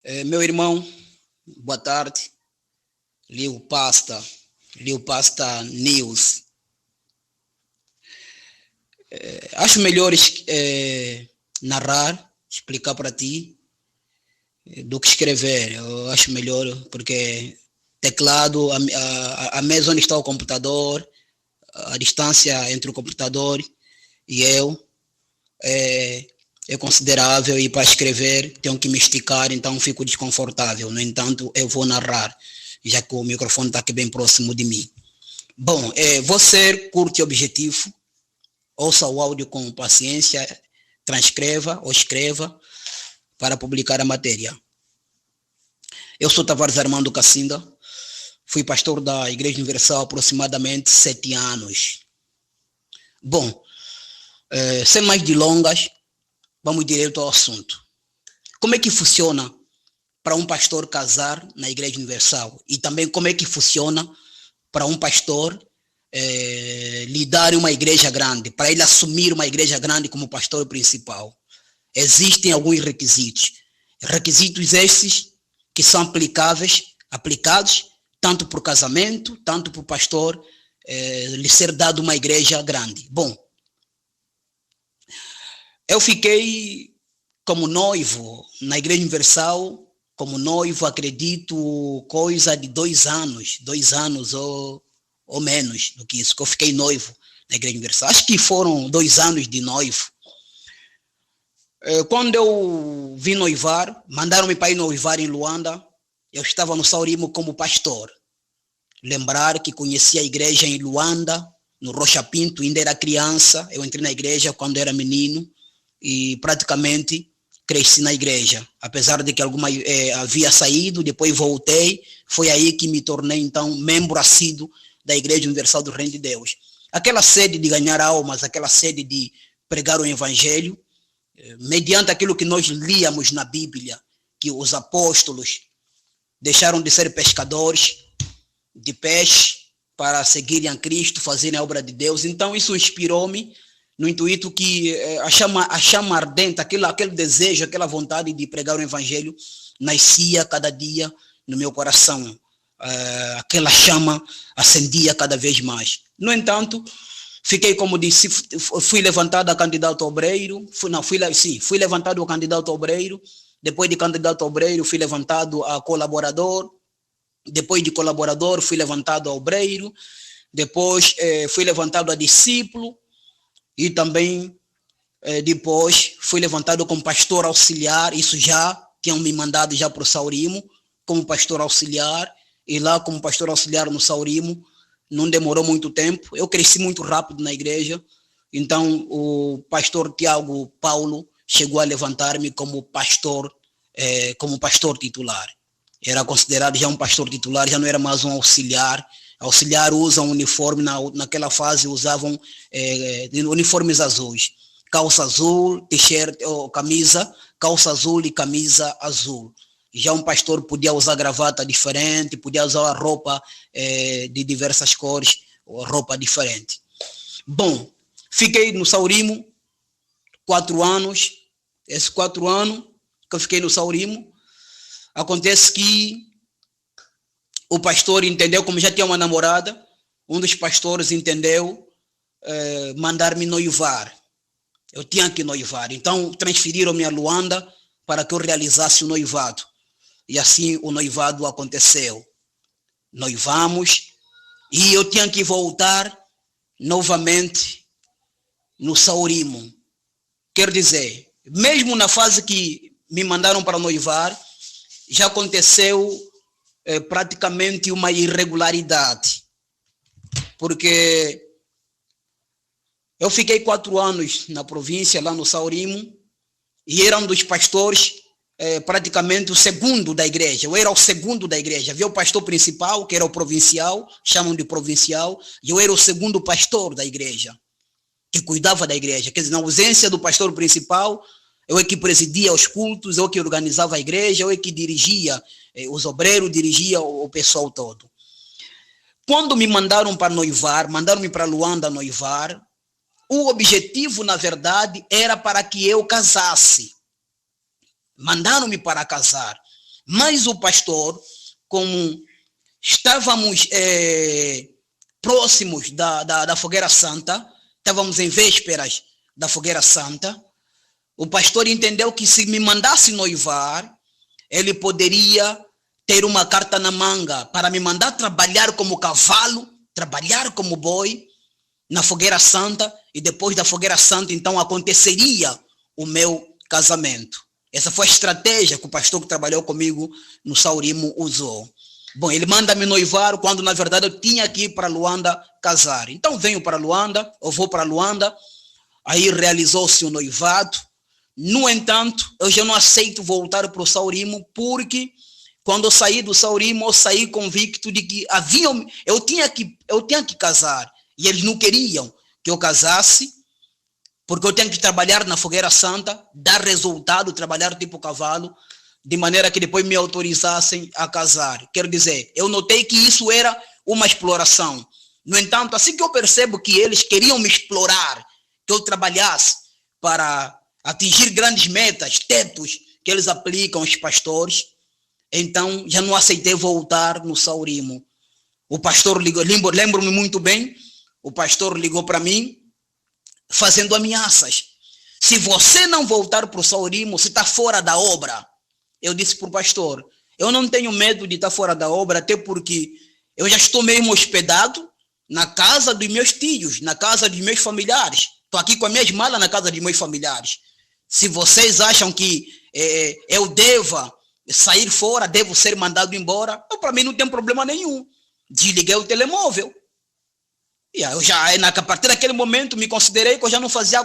Meu irmão, boa tarde. Liu Pasta News. Acho melhor narrar, explicar para ti, do que escrever. Eu acho melhor porque teclado, a mesa onde está o computador, a distância entre o computador e eu é, é considerável e para escrever tenho que me esticar, então fico desconfortável. No entanto, eu vou narrar, já que o microfone está aqui bem próximo de mim. Bom, vou ser curto e objetivo. Ouça o áudio com paciência, transcreva ou escreva para publicar a matéria. Eu sou Tavares Armando Cassinda, fui pastor da Igreja Universal há aproximadamente 7 anos. Bom, sem mais delongas, vamos direto ao assunto. Como é que funciona para um pastor casar na Igreja Universal? E também como é que funciona para um pastor lidar em uma igreja grande, para ele assumir uma igreja grande como pastor principal? Existem alguns requisitos. Requisitos esses que são aplicados tanto para o casamento, tanto para o pastor lhe ser dado uma igreja grande. Bom, eu fiquei como noivo na Igreja Universal, como noivo, acredito, coisa de 2 anos ou menos do que isso, que eu fiquei noivo na Igreja Universal. Acho que foram 2 anos de noivo. Quando eu vim noivar, mandaram-me para ir noivar em Luanda, eu estava no Saurimo como pastor. Lembrar que conheci a igreja em Luanda, no Rocha Pinto, ainda era criança, eu entrei na igreja quando era menino e praticamente cresci na igreja, apesar de que alguma havia saído, depois voltei, foi aí que me tornei então membro assíduo da Igreja Universal do Reino de Deus. Aquela sede de ganhar almas, aquela sede de pregar o evangelho, mediante aquilo que nós líamos na Bíblia, que os apóstolos deixaram de ser pescadores de peixe para seguirem a Cristo, fazerem a obra de Deus. Então isso inspirou-me no intuito que a chama ardente, aquele desejo, aquela vontade de pregar o evangelho nascia cada dia no meu coração. Aquela chama acendia cada vez mais. No entanto, fiquei, como disse, fui levantado a candidato a obreiro, fui levantado a candidato a obreiro, depois de candidato a obreiro fui levantado a colaborador, depois de colaborador fui levantado a obreiro, depois fui levantado a discípulo, e também depois fui levantado como pastor auxiliar. Isso já tinham me mandado já para o Saurimo como pastor auxiliar, e lá como pastor auxiliar no Saurimo não demorou muito tempo. Eu cresci muito rápido na igreja, então o pastor Tiago Paulo chegou a levantar-me como pastor titular. Era considerado já um pastor titular, já não era mais um auxiliar. Auxiliar usa um uniforme, naquela fase usavam uniformes azuis, calça azul, t-shirt ou camisa, calça azul e camisa azul. Já um pastor podia usar gravata diferente, podia usar roupa de diversas cores, ou roupa diferente. Bom, fiquei no Saurimo 4 anos. Esses 4 anos que eu fiquei no Saurimo, acontece que o pastor entendeu, como já tinha uma namorada, um dos pastores entendeu mandar-me noivar. Eu tinha que noivar. Então transferiram-me a Luanda para que eu realizasse o noivado. E assim o noivado aconteceu. Noivamos e eu tinha que voltar novamente no Saurimo. Quer dizer, mesmo na fase que me mandaram para noivar, já aconteceu praticamente uma irregularidade, porque eu fiquei 4 anos na província, lá no Saurimo, e era um dos pastores, praticamente o segundo da igreja. Eu era o segundo da igreja. Havia o pastor principal, que era o provincial, chamam de provincial, e eu era o segundo pastor da igreja, que cuidava da igreja. Quer dizer, na ausência do pastor principal, eu é que presidia os cultos, eu é que organizava a igreja, eu é que dirigia os obreiros, dirigia o pessoal todo. Quando me mandaram para noivar, mandaram-me para Luanda noivar, o objetivo, na verdade, era para que eu casasse. Mandaram-me para casar. Mas o pastor, como estávamos próximos da Fogueira Santa, estávamos em vésperas da Fogueira Santa, o pastor entendeu que se me mandasse noivar, ele poderia ter uma carta na manga para me mandar trabalhar como cavalo, trabalhar como boi na Fogueira Santa, e depois da Fogueira Santa, então, aconteceria o meu casamento. Essa foi a estratégia que o pastor que trabalhou comigo no Saurimo usou. Bom, ele manda-me noivar quando, na verdade, eu tinha que ir para Luanda casar. Então, venho para Luanda, eu vou para Luanda, aí realizou-se o noivado. No entanto, eu já não aceito voltar para o Saurimo, porque quando eu saí do Saurimo, eu saí convicto de que eu tinha que casar. E eles não queriam que eu casasse, porque eu tenho que trabalhar na Fogueira Santa, dar resultado, trabalhar tipo cavalo, de maneira que depois me autorizassem a casar. Quero dizer, eu notei que isso era uma exploração. No entanto, assim que eu percebo que eles queriam me explorar, que eu trabalhasse para atingir grandes metas, tetos que eles aplicam aos pastores, então já não aceitei voltar no Saurimo. O pastor ligou, lembro-me muito bem, o pastor ligou para mim, fazendo ameaças. Se você não voltar para o Saurimo, você está fora da obra. Eu disse para o pastor, eu não tenho medo de estar fora da obra, até porque eu já estou mesmo hospedado na casa dos meus tios, na casa dos meus familiares. Estou aqui com as minhas malas na casa dos meus familiares. Se vocês acham que eu deva sair fora, devo ser mandado embora, para mim não tem problema nenhum. Desliguei o telemóvel. E eu já, a partir daquele momento, me considerei que eu já não fazia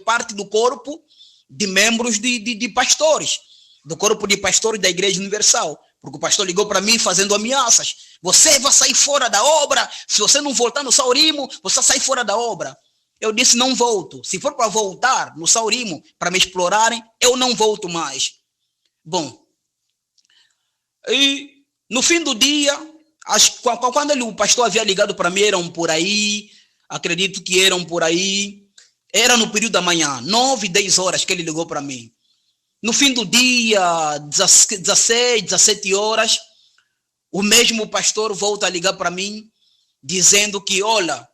parte do corpo de membros de pastores, do corpo de pastores da Igreja Universal, porque o pastor ligou para mim fazendo ameaças. Você vai sair fora da obra, se você não voltar no Saurimo, você sai fora da obra. Eu disse, não volto. Se for para voltar no Saurimo, para me explorarem, eu não volto mais. Bom, e no fim do dia, quando o pastor havia ligado para mim, eram por aí, acredito que eram por aí, era no período da manhã, 9, 10 horas que ele ligou para mim. No fim do dia, 16, 17 horas, o mesmo pastor volta a ligar para mim, dizendo que, olha,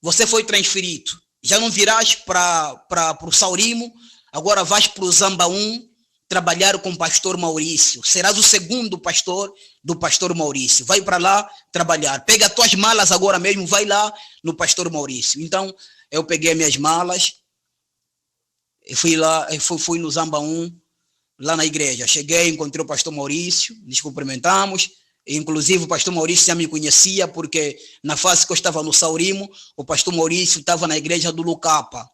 você foi transferido, já não virás para o Saurimo, agora vais para o Zambaum trabalhar com o pastor Maurício. Serás o segundo pastor do pastor Maurício. Vai para lá trabalhar. Pega as tuas malas agora mesmo, vai lá no pastor Maurício. Então, eu peguei minhas malas, e fui lá, fui no Zambaum, lá na igreja. Cheguei, encontrei o pastor Maurício, nos cumprimentamos. Inclusive, o pastor Maurício já me conhecia, porque na fase que eu estava no Saurimo, o pastor Maurício estava na igreja do Lucapa.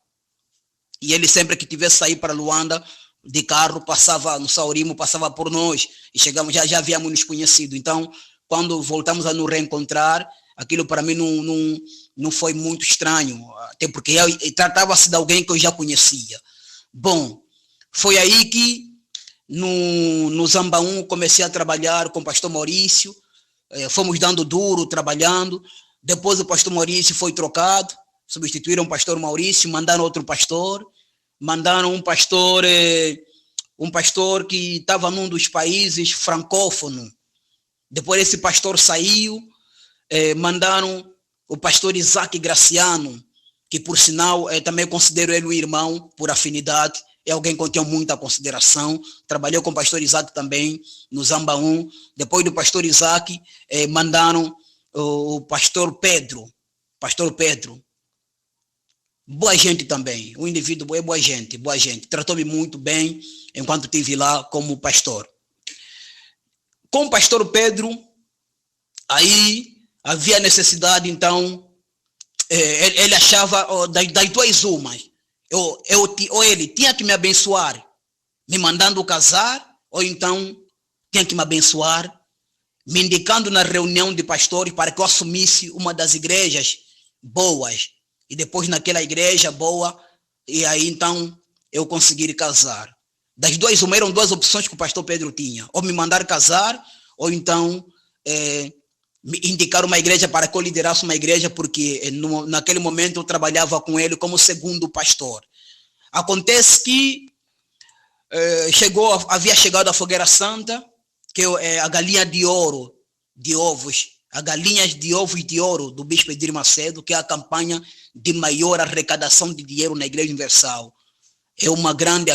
E ele sempre que tivesse sair para Luanda, de carro, passava no Saurimo, passava por nós, e chegamos, já havíamos nos conhecido. Então, quando voltamos a nos reencontrar, aquilo para mim não foi muito estranho, até porque tratava-se de alguém que eu já conhecia. Bom, foi aí que no Zambaum comecei a trabalhar com o pastor Maurício, fomos dando duro, trabalhando. Depois o pastor Maurício foi trocado, substituíram o pastor Maurício, mandaram outro pastor, mandaram um pastor que estava num dos países francófonos. Depois esse pastor saiu, mandaram o pastor Isaac Graciano, que por sinal também considero ele um irmão por afinidade, é alguém que eu tenho muita consideração. Trabalhei com o pastor Isaac também no Zambaum. Depois do pastor Isaac, mandaram o pastor Pedro. Pastor Pedro, boa gente também, o indivíduo é boa gente, tratou-me muito bem enquanto estive lá como pastor. Com o pastor Pedro, aí havia necessidade, então, ele achava das duas umas, ou ele tinha que me abençoar, me mandando casar, ou então tinha que me abençoar, me indicando na reunião de pastores para que eu assumisse uma das igrejas boas, e depois naquela igreja boa, e aí então eu consegui casar. Das duas, eram duas opções que o pastor Pedro tinha, ou me mandar casar, ou então me indicar uma igreja para que eu liderasse uma igreja, porque naquele momento eu trabalhava com ele como segundo pastor. Acontece que havia chegado a Fogueira Santa, que é a galinha de ouro, de ovos, a galinhas de ovos de ouro do Bispo Edir Macedo, que é a campanha de maior arrecadação de dinheiro na Igreja Universal. É uma grande,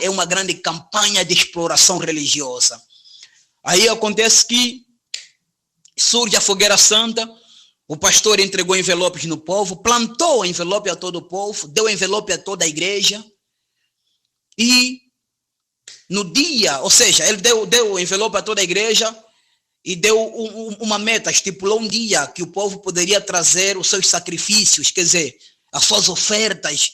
uma grande campanha de exploração religiosa. Aí acontece que surge a Fogueira Santa, o pastor entregou envelopes no povo, plantou envelope a todo o povo, deu envelope a toda a igreja, e no dia, ou seja, ele deu envelope a toda a igreja e deu uma meta, estipulou um dia que o povo poderia trazer os seus sacrifícios, quer dizer, as suas ofertas,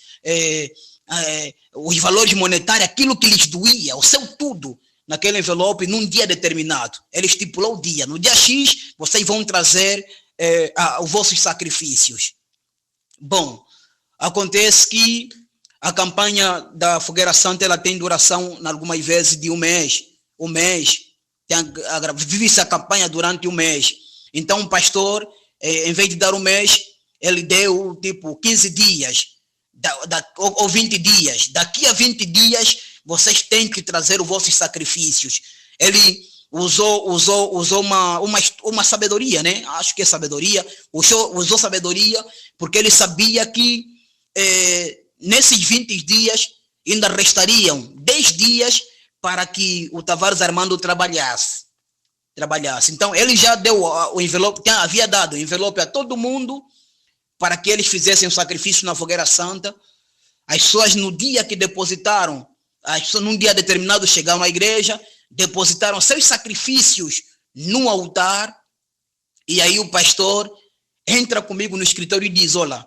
os valores monetários, aquilo que lhes doía, o seu tudo, naquele envelope, num dia determinado. Ele estipulou o dia. No dia X, vocês vão trazer os vossos sacrifícios. Bom, acontece que a campanha da Fogueira Santa ela tem duração, algumas vezes, de um mês. Vive-se a campanha durante um mês. Então, o pastor, em vez de dar um mês, ele deu, tipo, 15 dias ou 20 dias. Daqui a 20 dias, vocês têm que trazer os vossos sacrifícios. Ele usou uma sabedoria, né? Acho que é sabedoria. Usou sabedoria porque ele sabia que nesses 20 dias ainda restariam 10 dias para que o Tavares Armando trabalhasse. Então, ele já deu o envelope, havia dado o envelope a todo mundo para que eles fizessem o sacrifício na Fogueira Santa. As pessoas, no dia que depositaram, num dia determinado, chegaram à igreja, depositaram seus sacrifícios no altar, e aí o pastor entra comigo no escritório e diz: olha,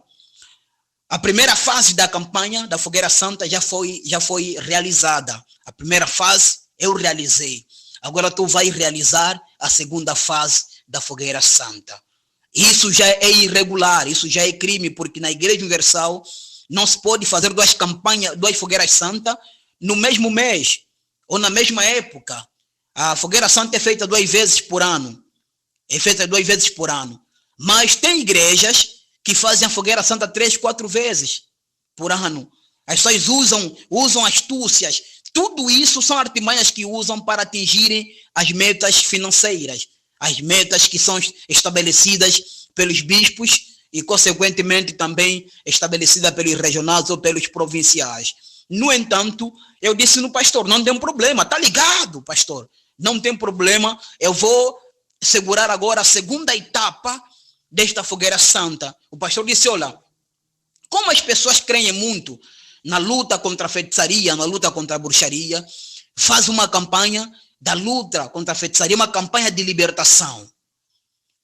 a primeira fase da campanha da Fogueira Santa já foi realizada. A primeira fase eu realizei. Agora tu vai realizar a segunda fase da Fogueira Santa. Isso já é irregular, isso já é crime, porque na Igreja Universal não se pode fazer duas Fogueiras Santas no mesmo mês ou na mesma época. A Fogueira Santa é feita 2 vezes por ano. Mas tem igrejas que fazem a Fogueira Santa 3, 4 vezes por ano. As pessoas usam astúcias. Tudo isso são artimanhas que usam para atingirem as metas financeiras, as metas que são estabelecidas pelos bispos e, consequentemente, também estabelecida pelos regionais ou pelos provinciais. No entanto, eu disse no pastor: não tem problema, tá ligado, pastor? Não tem problema, eu vou segurar agora a segunda etapa desta Fogueira Santa. O pastor disse: olha, como as pessoas creem muito na luta contra a feitiçaria, na luta contra a bruxaria, faz uma campanha da luta contra a feitiçaria, uma campanha de libertação.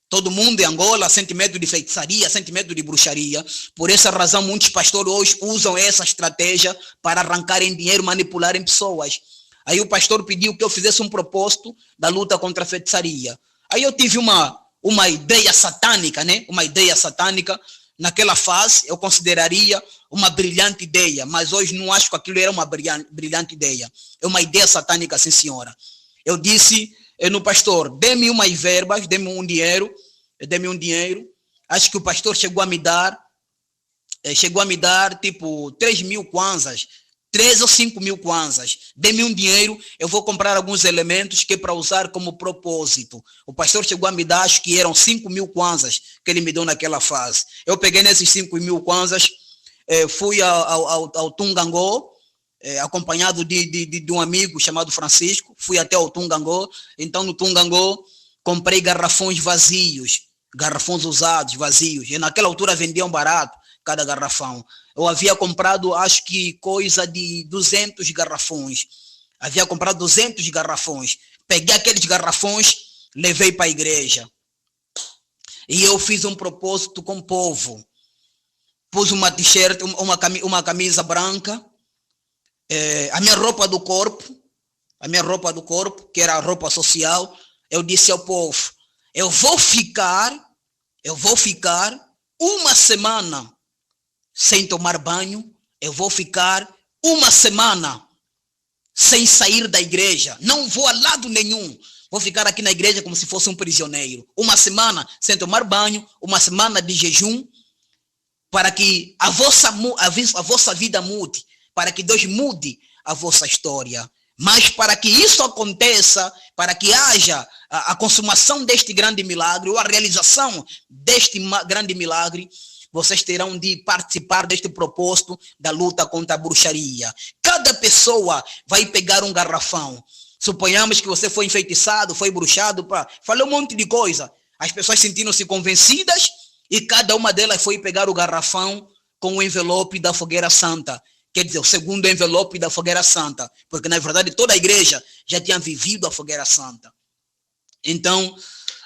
Todo mundo em Angola sente medo de feitiçaria, sente medo de bruxaria. Por essa razão, muitos pastores hoje usam essa estratégia para arrancarem dinheiro, manipularem pessoas. Aí o pastor pediu que eu fizesse um propósito da luta contra a feitiçaria. Aí eu tive uma ideia satânica, né? Uma ideia satânica. Naquela fase, eu consideraria uma brilhante ideia, mas hoje não acho que aquilo era uma brilhante ideia. É uma ideia satânica, sim, senhora. Eu disse no pastor: dê-me umas verbas, dê-me um dinheiro. Acho que o pastor chegou a me dar tipo 3.000 kwanzas, 3 ou 5.000 kwanzas. Dê-me um dinheiro, eu vou comprar alguns elementos que é para usar como propósito. O pastor chegou a me dar, acho que eram 5.000 kwanzas que ele me deu naquela fase. Eu peguei nesses 5.000 kwanzas, fui ao Tungangô, acompanhado de um amigo chamado Francisco. Fui até o Tungangô. Então, no Tungangô, comprei garrafões vazios, garrafões usados, vazios. E naquela altura vendiam barato cada garrafão. Eu havia comprado, acho que coisa de 200 garrafões. Peguei aqueles garrafões, levei para a igreja. E eu fiz um propósito com o povo. Pus uma t-shirt, uma camisa branca, a minha roupa do corpo, que era a roupa social. Eu disse ao povo: eu vou ficar uma semana sem tomar banho, eu vou ficar uma semana sem sair da igreja, não vou a lado nenhum, vou ficar aqui na igreja como se fosse um prisioneiro, uma semana sem tomar banho, uma semana de jejum, para que a vossa vida mude, para que Deus mude a vossa história. Mas para que isso aconteça, para que haja a consumação deste grande milagre, ou a realização deste grande milagre, vocês terão de participar deste propósito da luta contra a bruxaria. Cada pessoa vai pegar um garrafão. Suponhamos que você foi enfeitiçado, foi bruxado, falou um monte de coisa. As pessoas sentiram-se convencidas e cada uma delas foi pegar o garrafão com o envelope da fogueira santa. Quer dizer, o segundo envelope da fogueira santa. Porque, na verdade, toda a igreja já tinha vivido a fogueira santa. Então,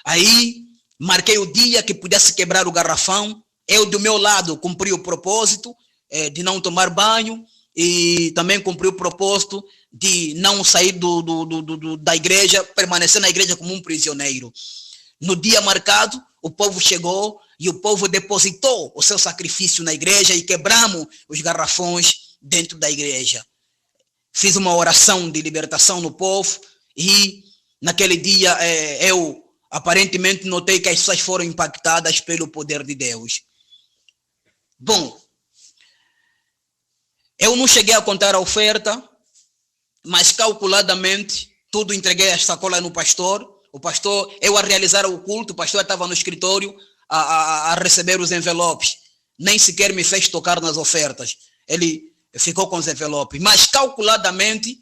aí, marquei o dia que pudesse quebrar o garrafão. Eu, do meu lado, cumpri o propósito de não tomar banho e também cumpri o propósito de não sair da igreja, permanecer na igreja como um prisioneiro. No dia marcado, o povo chegou e o povo depositou o seu sacrifício na igreja e quebramos os garrafões dentro da igreja. Fiz uma oração de libertação no povo e naquele dia eu aparentemente notei que as pessoas foram impactadas pelo poder de Deus. Bom, eu não cheguei a contar a oferta, mas calculadamente tudo entreguei a sacola no pastor. O pastor, eu a realizar o culto, o pastor estava no escritório a receber os envelopes. Nem sequer me fez tocar nas ofertas. Ele ficou com os envelopes. Mas calculadamente,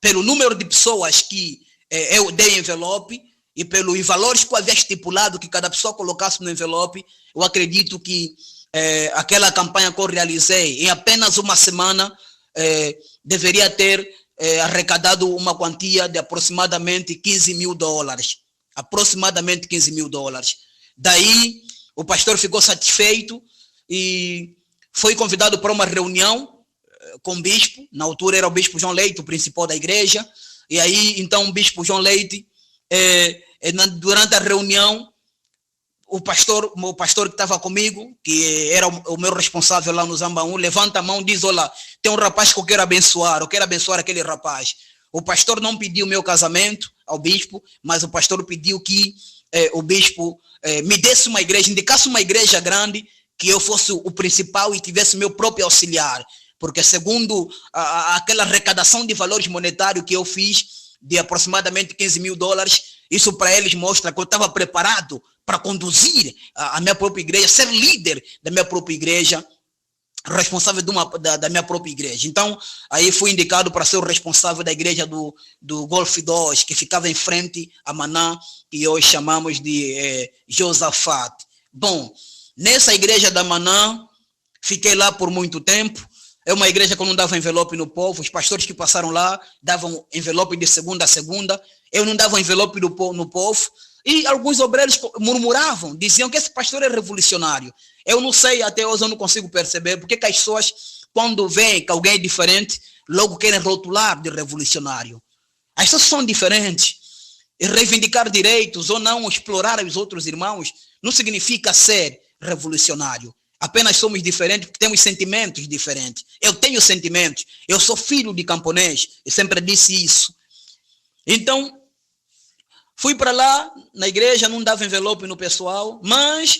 pelo número de pessoas que eu dei envelope e pelos valores que eu havia estipulado que cada pessoa colocasse no envelope, eu acredito que aquela campanha que eu realizei em apenas uma semana deveria ter arrecadado uma quantia de aproximadamente $15 mil. Aproximadamente $15 mil. Daí, o pastor ficou satisfeito e foi convidado para uma reunião com o bispo. Na altura era o bispo João Leite, o principal da igreja. E aí, então, o bispo João Leite, durante a reunião, o pastor que estava comigo, que era o meu responsável lá no Zambaú, levanta a mão e diz: olha, tem um rapaz que eu quero abençoar aquele rapaz. O pastor não pediu meu casamento ao bispo, mas o pastor pediu que o bispo me desse uma igreja, indicasse uma igreja grande, que eu fosse o principal e tivesse meu próprio auxiliar. Porque segundo aquela arrecadação de valores monetários que eu fiz, de aproximadamente $15 mil, isso para eles mostra que eu estava preparado para conduzir a minha própria igreja, ser líder da minha própria igreja, responsável da minha própria igreja. Então, aí fui indicado para ser o responsável da igreja do Golf 2, que ficava em frente a Maná, que hoje chamamos de Josafat. Bom, nessa igreja da Maná, fiquei lá por muito tempo. É uma igreja que eu não dava envelope no povo. Os pastores que passaram lá davam envelope de segunda a segunda. Eu não dava envelope no povo. E alguns obreiros murmuravam, diziam que esse pastor é revolucionário. Eu não sei, até hoje eu não consigo perceber porque que as pessoas, quando veem que alguém é diferente, logo querem rotular de revolucionário. As pessoas são diferentes. E reivindicar direitos ou não explorar os outros irmãos não significa ser revolucionário. Apenas somos diferentes porque temos sentimentos diferentes. Eu tenho sentimentos. Eu sou filho de camponês. Eu sempre disse isso. Então, fui para lá, na igreja, não dava envelope no pessoal, mas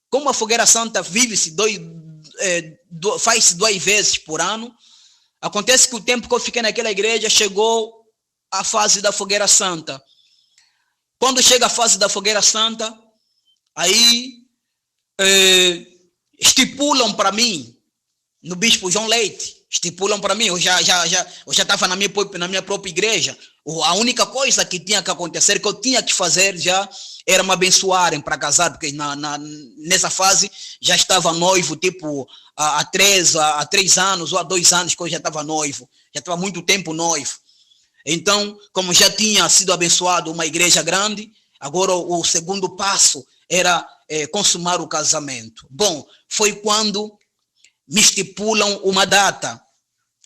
como a Fogueira Santa vive-se faz-se 2 vezes por ano, acontece que o tempo que eu fiquei naquela igreja chegou a fase da Fogueira Santa. Quando chega a fase da Fogueira Santa, aí estipulam para mim, no bispo João Leite, estipulam para mim, eu já estava na minha própria igreja. A única coisa que tinha que acontecer, que eu tinha que fazer já, era me abençoarem para casar, porque nessa fase já estava noivo, tipo, há 3 anos ou há 2 anos que eu já estava noivo, já estava muito tempo noivo. Então, como já tinha sido abençoado uma igreja grande, agora o segundo passo era consumar o casamento. Bom, foi quando me estipulam uma data.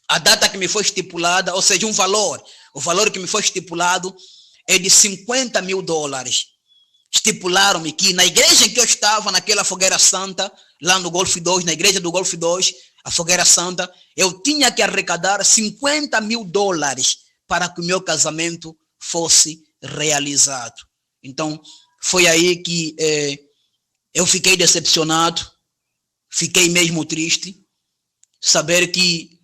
A data que me foi estipulada, ou seja, um valor. O valor que me foi estipulado é de $50 mil. Estipularam-me que na igreja em que eu estava, naquela Fogueira Santa, lá no Golf 2, na igreja do Golf 2, a Fogueira Santa, eu tinha que arrecadar $50 mil para que o meu casamento fosse realizado. Então, foi aí que eu fiquei decepcionado, fiquei mesmo triste, saber que,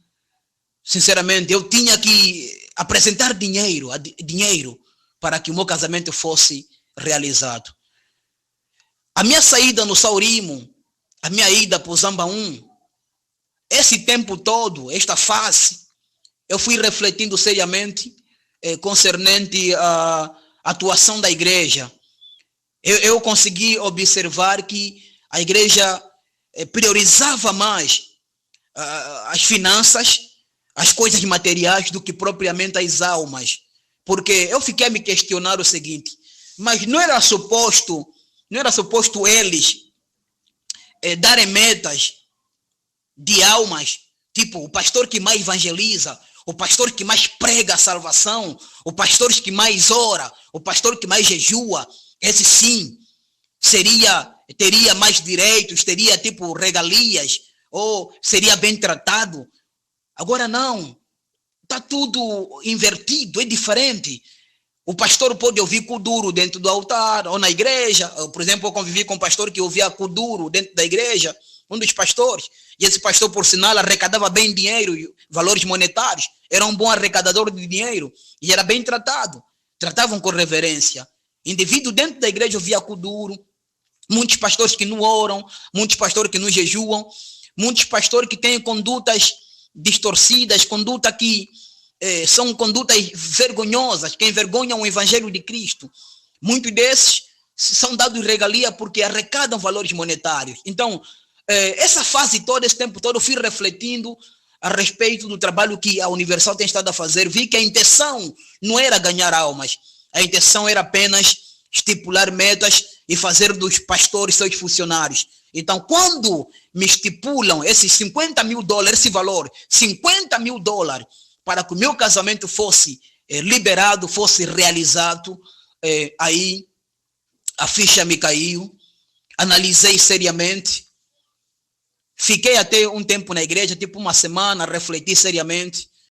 sinceramente, eu tinha que apresentar dinheiro para que o meu casamento fosse realizado. A minha saída no Saurimo, a minha ida para o Zambaum, esse tempo todo, esta fase, eu fui refletindo seriamente concernente à atuação da igreja. Eu consegui observar que a igreja priorizava mais as finanças, as coisas materiais, do que propriamente as almas. Porque eu fiquei a me questionar o seguinte: mas não era suposto eles darem metas de almas, tipo o pastor que mais evangeliza, o pastor que mais prega a salvação, o pastor que mais ora, o pastor que mais jejua, esse sim teria mais direitos, teria tipo regalias, ou seria bem tratado. Agora não, está tudo invertido, é diferente. O pastor pode ouvir kuduro dentro do altar ou na igreja. Por exemplo, eu convivi com um pastor que ouvia kuduro dentro da igreja, um dos pastores, e esse pastor, por sinal, arrecadava bem dinheiro, valores monetários, era um bom arrecadador de dinheiro e era bem tratado, tratavam com reverência. Indivíduo dentro da igreja ouvia kuduro, muitos pastores que não oram, muitos pastores que não jejuam, muitos pastores que têm condutas distorcidas, conduta que são condutas vergonhosas, que envergonham o evangelho de Cristo. Muitos desses são dados regalia porque arrecadam valores monetários. Então, essa fase toda, esse tempo todo, eu fui refletindo a respeito do trabalho que a Universal tem estado a fazer. Vi que a intenção não era ganhar almas, a intenção era apenas estipular metas e fazer dos pastores seus funcionários. Então, quando me estipulam esses $50 mil, esse valor, $50 mil, para que o meu casamento fosse liberado, fosse realizado, aí a ficha me caiu, analisei seriamente, fiquei até um tempo na igreja, tipo uma semana, refleti seriamente,